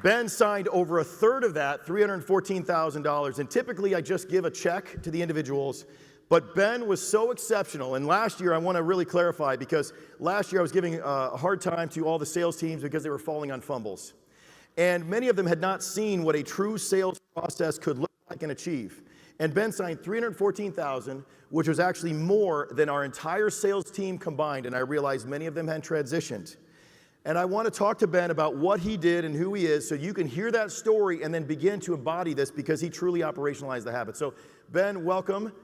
Ben signed over a third of that, $314,000, and typically I just give a check to the individuals, but Ben was so exceptional, and last year I want to really clarify, because last year I was giving a hard time to all the sales teams because they were falling on fumbles. And many of them had not seen what a true sales process could look like and achieve. And Ben signed $314,000, which was actually more than our entire sales team combined, and I realized many of them had transitioned. And I want to talk to Ben about what he did and who he is, so you can hear that story and then begin to embody this, because he truly operationalized the habit. So Ben, welcome. Thank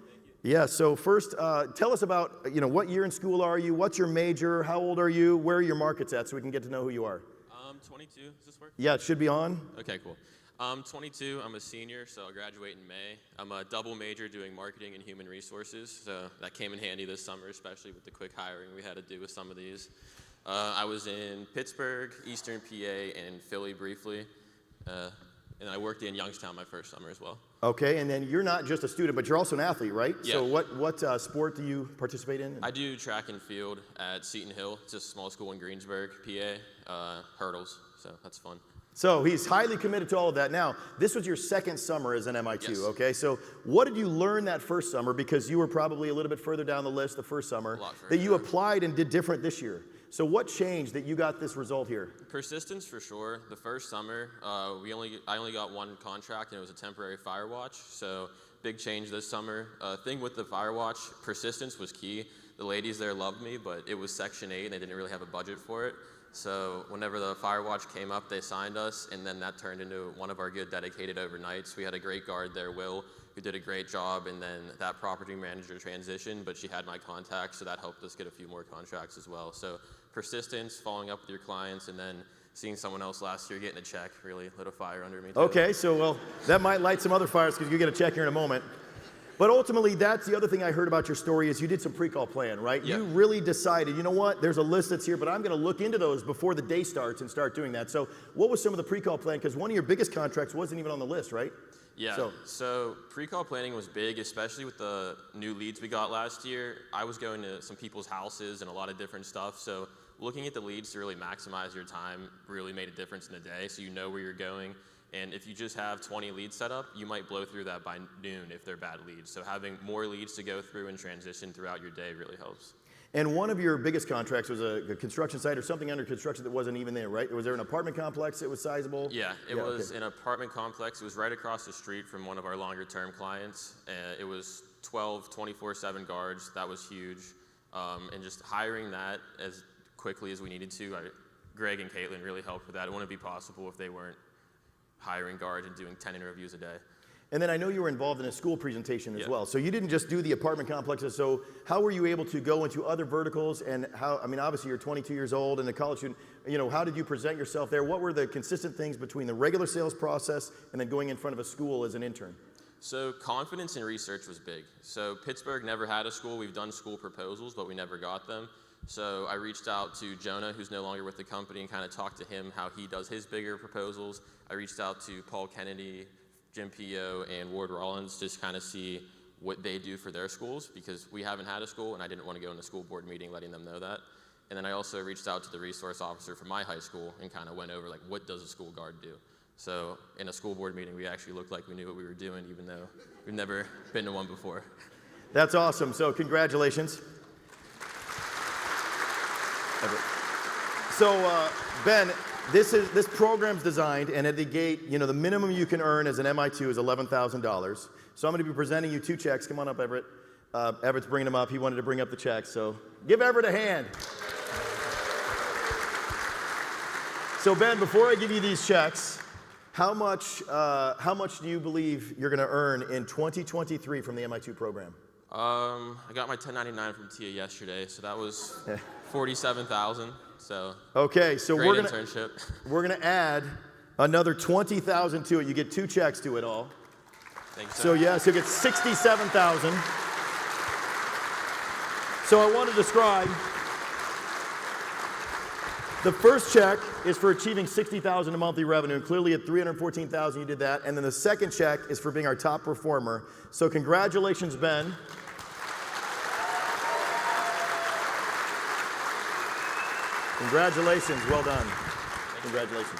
you. Yeah, so first, tell us about, what year in school are you? What's your major? How old are you? Where are your markets at, so we can get to know who you are? 22. Does this work? Yeah, it should be on. Okay, cool. I'm 22. I'm a senior, so I'll graduate in May. I'm a double major doing marketing and human resources, so that came in handy this summer, especially with the quick hiring we had to do with some of these. I was in Pittsburgh, Eastern PA, and Philly briefly, and I worked in Youngstown my first summer as well. Okay, and then you're not just a student, but you're also an athlete, right? Yeah. So what sport do you participate in? I do track and field at Seton Hill. It's a small school in Greensburg, PA, hurdles, so that's fun. So he's highly committed to all of that. Now, this was your second summer as an MI2, Yes. okay? So what did you learn that first summer, because you were probably a little bit further down the list the first summer, that you applied and did different this year? So what changed that you got this result here? Persistence for sure. The first summer, I only got one contract, and it was a temporary fire watch. So big change this summer. Thing with the fire watch, persistence was key. The ladies there loved me, but it was Section 8, and they didn't really have a budget for it. So whenever the fire watch came up, they signed us, and then that turned into one of our good dedicated overnights. We had a great guard there, Will, who did a great job, and then that property manager transitioned, but she had my contact, so that helped us get a few more contracts as well. So persistence, following up with your clients, and then seeing someone else last year getting a check really lit a fire under me too. Okay, so well, that might light some other fires, because you get a check here in a moment. But ultimately, that's the other thing I heard about your story, is you did some pre-call plan, right? Yeah. You really decided, you know what, there's a list that's here, but I'm going to look into those before the day starts and start doing that. So what was some of the pre-call plan? Because one of your biggest contracts wasn't even on the list, right? Yeah, so pre-call planning was big, especially with the new leads we got last year. I was going to some people's houses and a lot of different stuff, so looking at the leads to really maximize your time really made a difference in the day, so you know where you're going. And if you just have 20 leads set up, you might blow through that by noon if they're bad leads. So having more leads to go through and transition throughout your day really helps. And one of your biggest contracts was a construction site or something under construction that wasn't even there, right? Was there an apartment complex that was sizable? Yeah, it was an apartment complex. It was right across the street from one of our longer term clients. It was 12, 24/7 guards. That was huge. And just hiring that as quickly as we needed to, Greg and Caitlin really helped with that. It wouldn't be possible if they weren't hiring guards and doing 10 interviews a day. And then I know you were involved in a school presentation as well. So you didn't just do the apartment complexes. So how were you able to go into other verticals, and how, I mean, obviously you're 22 years old and a college student, how did you present yourself there? What were the consistent things between the regular sales process and then going in front of a school as an intern? So confidence in research was big. So Pittsburgh never had a school. We've done school proposals, but we never got them. So I reached out to Jonah, who's no longer with the company, and kind of talked to him how he does his bigger proposals. I reached out to Paul Kennedy, Jim Pio, and Ward Rollins, just kind of see what they do for their schools, because we haven't had a school, and I didn't want to go in a school board meeting letting them know that. And then I also reached out to the resource officer from my high school and kind of went over, like, what does a school guard do? So in a school board meeting, we actually looked like we knew what we were doing, even though we've never been to one before. That's awesome. So congratulations. So Ben, this program's designed, and at the gate, the minimum you can earn as an MI2 is $11,000. So I'm going to be presenting you 2 checks. Come on up, Everett. Everett's bringing them up. He wanted to bring up the checks, so give Everett a hand. So Ben, before I give you these checks, how much do you believe you're going to earn in 2023 from the MI2 program? I got my 1099 from Tia yesterday, so that was $47,000. So okay, so great internship. We're gonna add another $20,000 to it. You get 2 checks to it all. Thanks. So yes, you'll get $67,000. So I want to describe. The first check is for achieving $60,000 in monthly revenue, and clearly at $314,000 you did that. And then the second check is for being our top performer. So congratulations, Ben. Congratulations, well done. Congratulations.